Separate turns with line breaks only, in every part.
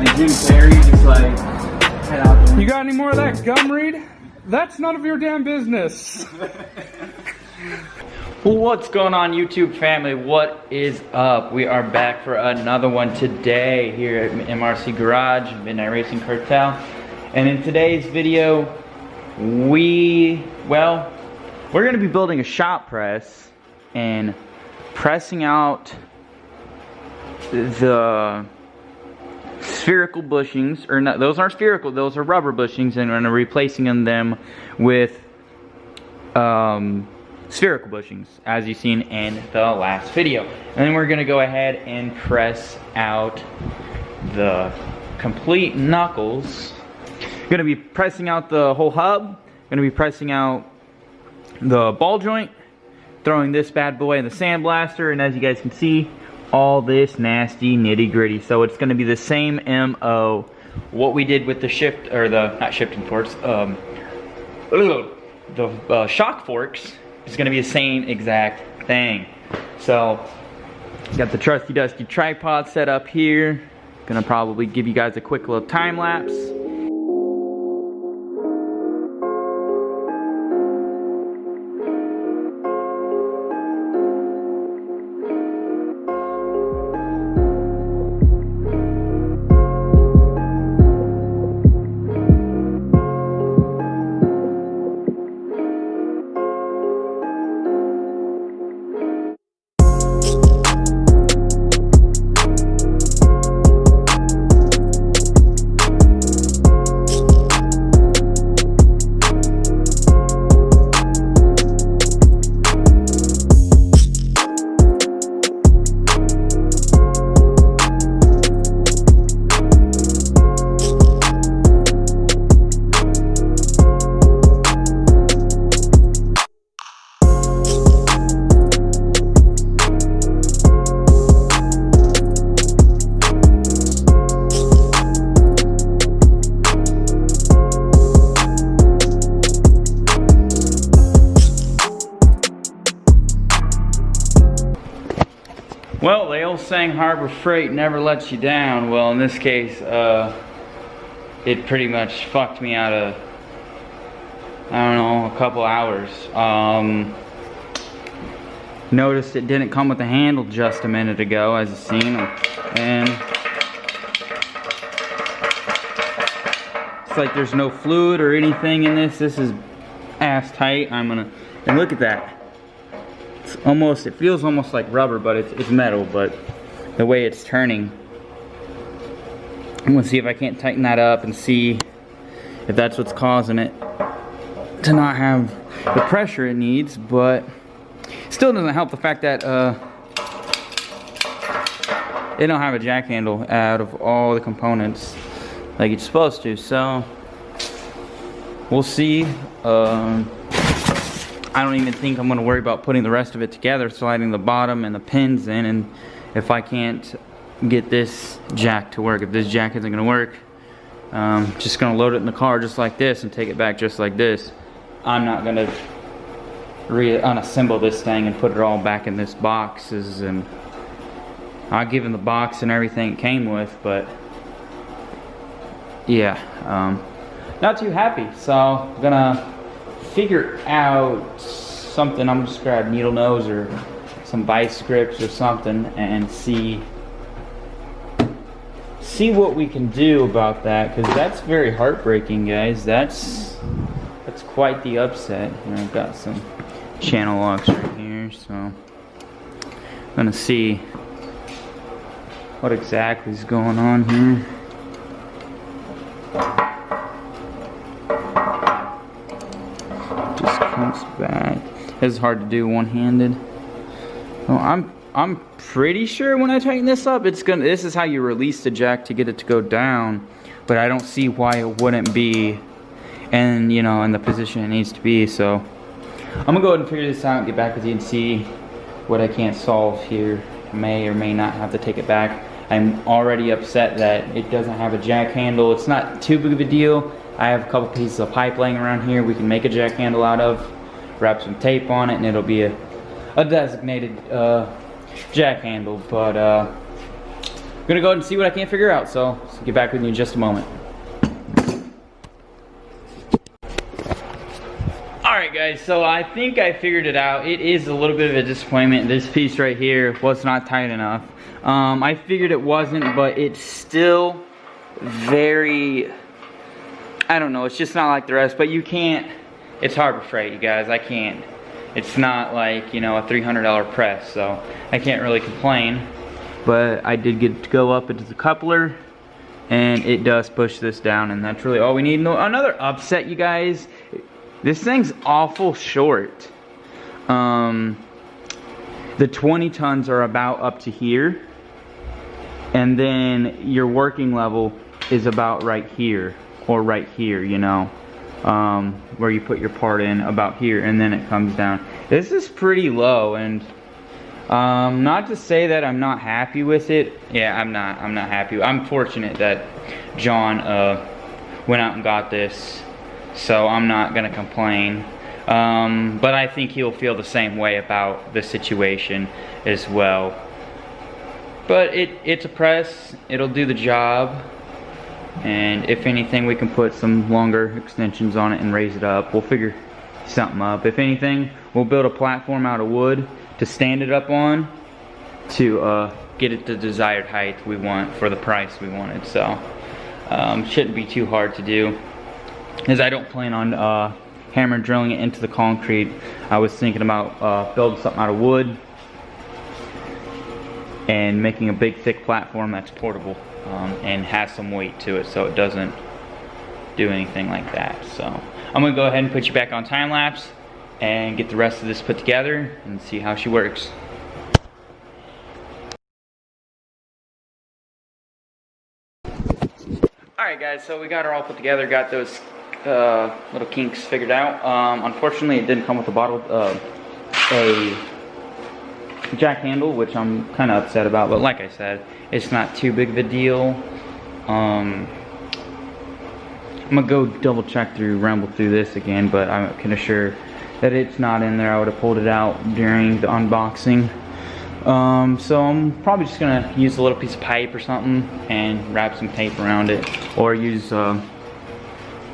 And Jim Carrey just like head out the
You got any more of that gum, Reed? That's none of your damn business.
What's going on, YouTube family? What is up? We are back for another one today here at MRC Garage, Midnight Racing Cartel. And in today's video, we're gonna be building a shop press and pressing out the spherical bushings, or not, those aren't spherical, those are rubber bushings, and we're replacing them with spherical bushings, as you've seen in the last video. And then we're gonna go ahead and press out the complete knuckles. Gonna be pressing out the whole hub, gonna be pressing out the ball joint, throwing this bad boy in the sandblaster, and as you guys can see, all this nasty nitty gritty. So it's gonna be the same MO. What we did with the not shifting forks, the shock forks is gonna be the same exact thing. So, got the trusty dusty tripod set up here. Gonna probably give you guys a quick little time lapse. Well, the old saying, Harbor Freight never lets you down. Well, in this case, it pretty much fucked me out of, I don't know, a couple hours. Noticed it didn't come with a handle just a minute ago, as you've seen, and it's like there's no fluid or anything in this. This is ass tight. And look at that. It feels almost like rubber, but it's metal, but the way it's turning. I'm gonna see if I can't tighten that up and see if that's what's causing it to not have the pressure it needs, but still doesn't help the fact that it don't have a jack handle out of all the components like it's supposed to, so we'll see. I don't even think I'm going to worry about putting the rest of it together, sliding the bottom and the pins in, and if I can't get this jack to work, if this jack isn't going to work, just going to load it in the car just like this and take it back just like this. I'm not going to unassemble this thing and put it all back in this boxes, and I'll give him the box and everything it came with, but yeah, not too happy. So I'm going to figure out something. I'm just grab needle nose or some vice grips or something and see what we can do about that, because that's very heartbreaking, guys. That's quite the upset. And I've got some channel locks right here, so I'm gonna see what exactly is going on here. Back. It's hard to do one-handed. Well, I'm pretty sure when I tighten this up, this is how you release the jack to get it to go down, but I don't see why it wouldn't be in the position it needs to be. So I'm gonna go ahead and figure this out and get back with you and see what I can't solve here. I may or may not have to take it back. I'm already upset that it doesn't have a jack handle. It's not too big of a deal. I have a couple pieces of pipe laying around here we can make a jack handle out of, wrap some tape on it, and it'll be a designated jack handle. But I'm gonna go ahead and see what I can figure out. So get back with you in just a moment. Alright guys, so I think I figured it out. It is a little bit of a disappointment. This piece right here was not tight enough. I figured it wasn't, but it's still very, I don't know, it's just not like the rest. But you can't, it's Harbor Freight, you guys. I can't, it's not like, you know, a $300 press, so I can't really complain. But I did get to go up into the coupler, and it does push this down, and that's really all we need. Another upset, you guys, this thing's awful short. The 20 tons are about up to here, and then your working level is about right here, or right here, you know, where you put your part in, about here, and then it comes down. This is pretty low, and not to say that I'm not happy with it. Yeah, I'm not happy. I'm fortunate that John went out and got this, so I'm not gonna complain. But I think he'll feel the same way about the situation as well. But it's a press, it'll do the job, and if anything we can put some longer extensions on it and raise it up. We'll figure something up. If anything, we'll build a platform out of wood to stand it up on to get it the desired height we want for the price we wanted. So shouldn't be too hard to do, as I don't plan on hammer drilling it into the concrete. I was thinking about building something out of wood and making a big thick platform that's portable and has some weight to it, so it doesn't do anything like that. So I'm gonna go ahead and put you back on time lapse and get the rest of this put together and see how she works. Alright guys, so we got her all put together, got those little kinks figured out. Unfortunately it didn't come with a jack handle, which I'm kind of upset about, but like I said, it's not too big of a deal. I'm gonna go double check rumble through this again, but I can assure that it's not in there. I would have pulled it out during the unboxing. So I'm probably just gonna use a little piece of pipe or something and wrap some tape around it, or use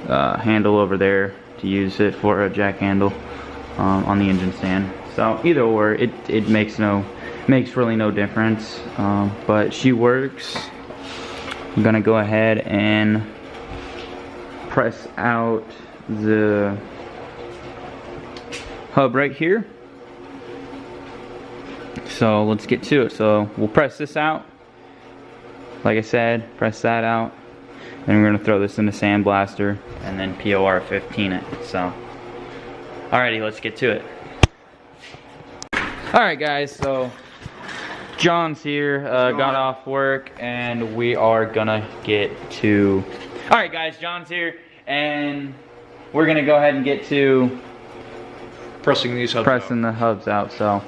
handle over there to use it for a jack handle on the engine stand. So either or, it makes really no difference. But she works. I'm gonna go ahead and press out the hub right here. So let's get to it. So we'll press this out. Like I said, press that out. And we're gonna throw this in the sandblaster and then POR 15 it. So, alrighty, let's get to it. Alright guys, so John's here, got off work, and we are gonna get to... Alright guys, John's here, and we're gonna go ahead and get to
Pressing these hubs
pressing the hubs out. So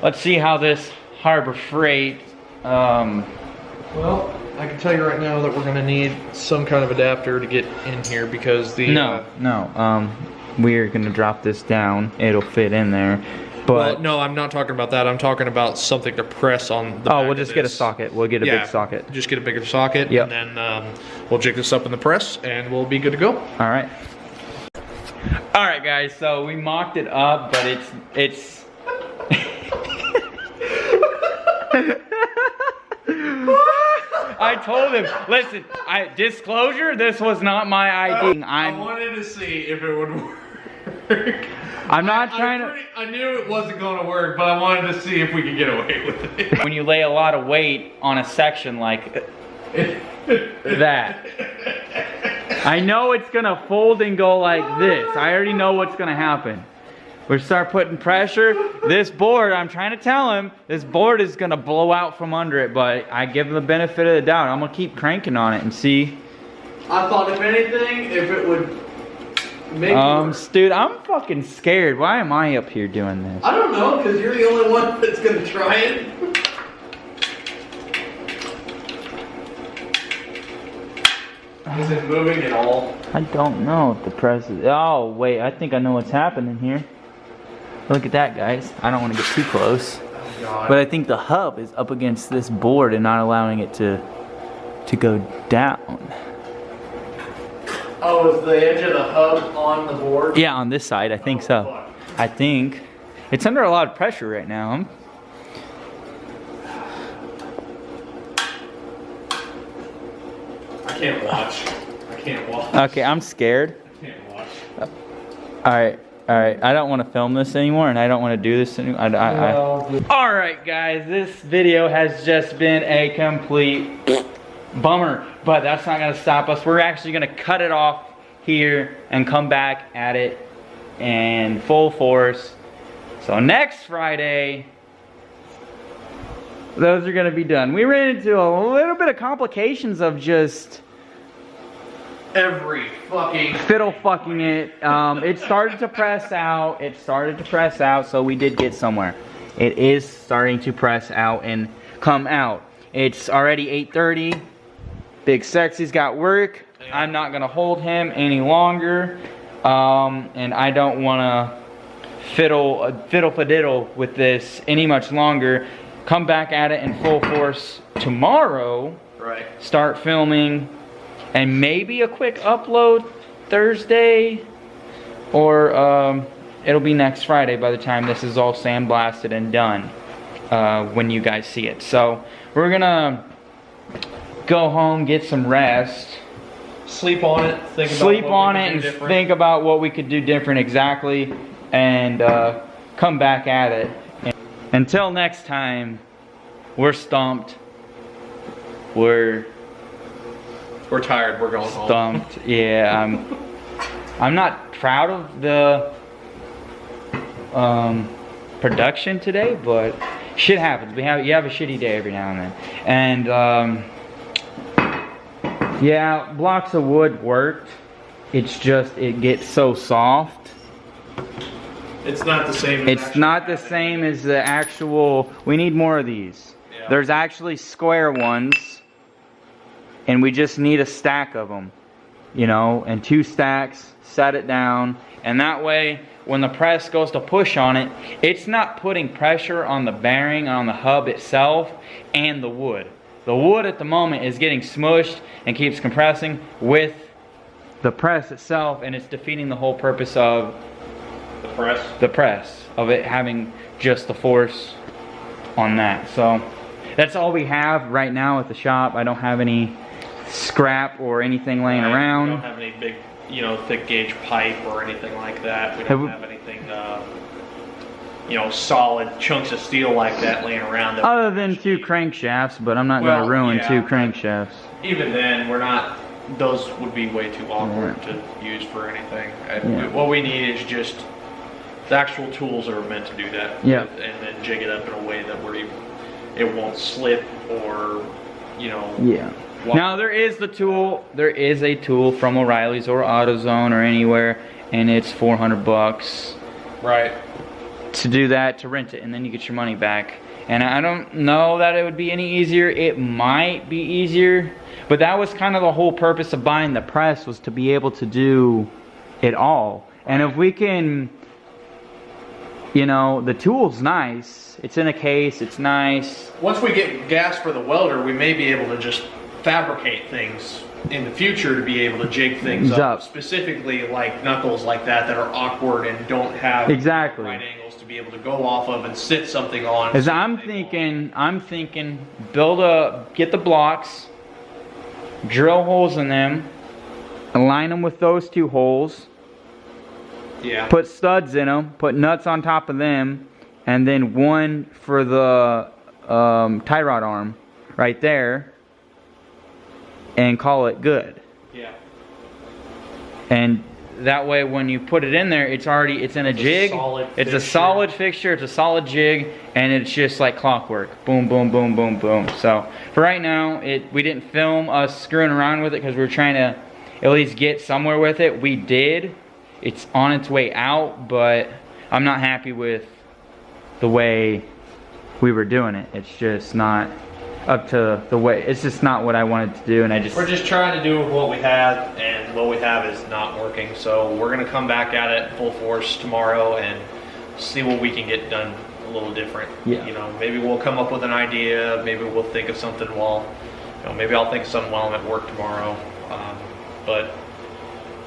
let's see how this Harbor Freight
Well, I can tell you right now that we're going to need some kind of adapter to get in here, because the...
we're going to drop this down. It'll fit in there. But
well, no, I'm not talking about that. I'm talking about something to press on the back
we'll just get a socket. We'll get a big socket.
Just get a bigger socket,
yep.
And then we'll jig this up in the press, and we'll be good to go.
Alright. Alright guys, so we mocked it up, but it's... I told him, listen, disclosure, this was not my idea.
I wanted to see if it would work.
I'm not trying to...
I knew it wasn't going to work, but I wanted to see if we could get away with it.
When you lay a lot of weight on a section like that, I know it's going to fold and go like this. I already know what's going to happen. We start putting pressure. This board, I'm trying to tell him, this board is going to blow out from under it, but I give him the benefit of the doubt. I'm going to keep cranking on it and see.
I thought, if anything, if it would make it work.
Dude, I'm fucking scared. Why am I up here doing this?
I don't know, because you're the only one that's going to try it. Is it moving at all?
I don't know if the press is... Oh, wait, I think I know what's happening here. Look at that, guys. I don't want to get too close.
God.
But I think the hub is up against this board and not allowing it to go down.
Oh, is the edge of the hub on the board?
Yeah, on this side, I think so.
Fuck.
I think it's under a lot of pressure right now.
I can't watch. I can't watch.
Okay, I'm scared.
I can't watch.
All right. I don't want to film this anymore, and I don't want to do this anymore. All right, guys, this video has just been a complete bummer, but that's not gonna stop us. We're actually gonna cut it off here and come back at it in full force. So next Friday, those are gonna be done. We ran into a little bit of complications of just
Every fucking
fiddle fucking it. It started to press out. So we did get somewhere. It is starting to press out and come out. It's already 8:30. Big Sexy's got work. I'm not gonna hold him any longer, and I don't want to fiddle with this any much longer. Come back at it in full force tomorrow.
right.
Start filming, and maybe a quick upload Thursday, or it'll be next Friday by the time this is all sandblasted and done, when you guys see it. So we're gonna go home, get some rest,
Sleep on it. Think about
sleep
what
on
we
it,
can do
and
different.
think about what we could do different exactly, and come back at it. And until next time, we're stumped. We're
tired. We're going home.
stumped. Yeah, I'm not proud of the production today, but shit happens. You have a shitty day every now and then. And yeah, blocks of wood worked. It's just it gets so soft.
It's not the same.
It's not the same as the actual. We need more of these.
Yeah.
There's actually square ones, and we just need a stack of them, you know, and 2 stacks, set it down, and that way when the press goes to push on it, it's not putting pressure on the bearing, on the hub itself, and the wood. The wood at the moment is getting smushed and keeps compressing with the press itself, and it's defeating the whole purpose of the press of it having just the force on that. So that's all we have right now at the shop. I don't have any scrap or anything laying
We
around.
don't have any big, thick gauge pipe or anything like that. We
Have
don't
we-
have anything, solid chunks of steel like that laying around. that
Other
we
than
actually-
2 crankshafts, but I'm not
Well,
going to ruin
yeah.
2 crankshafts.
Even then, we're not. Those would be way too awkward
Yeah.
to use for anything.
Yeah.
What we need is just the actual tools that are meant to do that.
Yeah.
And then jig it up in a way that it won't slip or,
Yeah.
walk.
Now there is the tool. There is a tool from O'Reilly's or AutoZone or anywhere, and it's $400
Right.
to do that, to rent it, and then you get your money back. And I don't know that it would be any easier. It might be easier, but that was kind of the whole purpose of buying the press, was to be able to do it all. And if we can, the tool's nice. It's in a case. It's nice.
Once we get gas for the welder, we may be able to just fabricate things in the future to be able to jig things up. Specifically like knuckles like that are awkward and don't have
Exactly.
right angles to be able to go off of and sit something on.
As I'm thinking, get the blocks, drill holes in them, align them with those 2 holes,
Yeah.
put studs in them, put nuts on top of them, and then one for the tie rod arm right there, and call it good.
Yeah.
And that way when you put it in there, it's in a jig. It's a solid fixture, it's a solid jig, and it's just like clockwork. Boom, boom, boom, boom, boom. So for right now, we didn't film us screwing around with it because we were trying to at least get somewhere with it. We did. It's on its way out, but I'm not happy with the way we were doing it. It's just not up to the way, it's just not what I wanted to do, and
We're just trying to do with what we have, and what we have is not working. So we're gonna come back at it full force tomorrow and see what we can get done little different.
Yeah.
You know, maybe we'll come up with an idea. Maybe we'll think of something while, you know, maybe I'll think of something while I'm at work tomorrow. But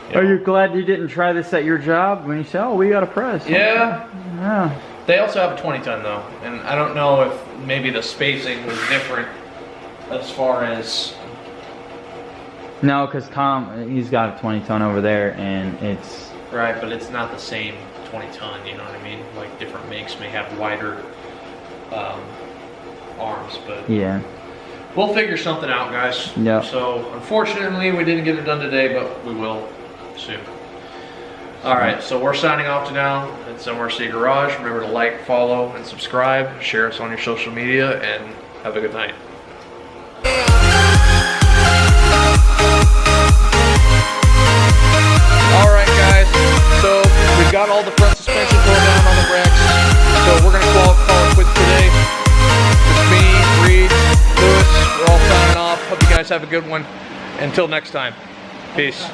you
Are
know.
you glad you didn't try this at your job when you said, "Oh, we got a press"?
Yeah.
Yeah.
They also have a 20-ton though, and I don't know if maybe the spacing was different as far as.
No, because Tom, he's got a 20-ton over there, and it's
Right, but it's not the same 20-ton. You know what I mean? Like different makes may have wider arms, but
yeah.
we'll figure something out, guys.
Yeah.
So unfortunately, we didn't get it done today, but we will soon. All right, so we're signing off to now at SMRC Garage. Remember to like, follow, and subscribe. Share us on your social media, and have a good night. All right, guys. So we've got all the front suspension pulled down on the Rex. So we're gonna call it quits today. It's me, Reed, Lewis. We're all signing off. Hope you guys have a good one. Until next time, peace.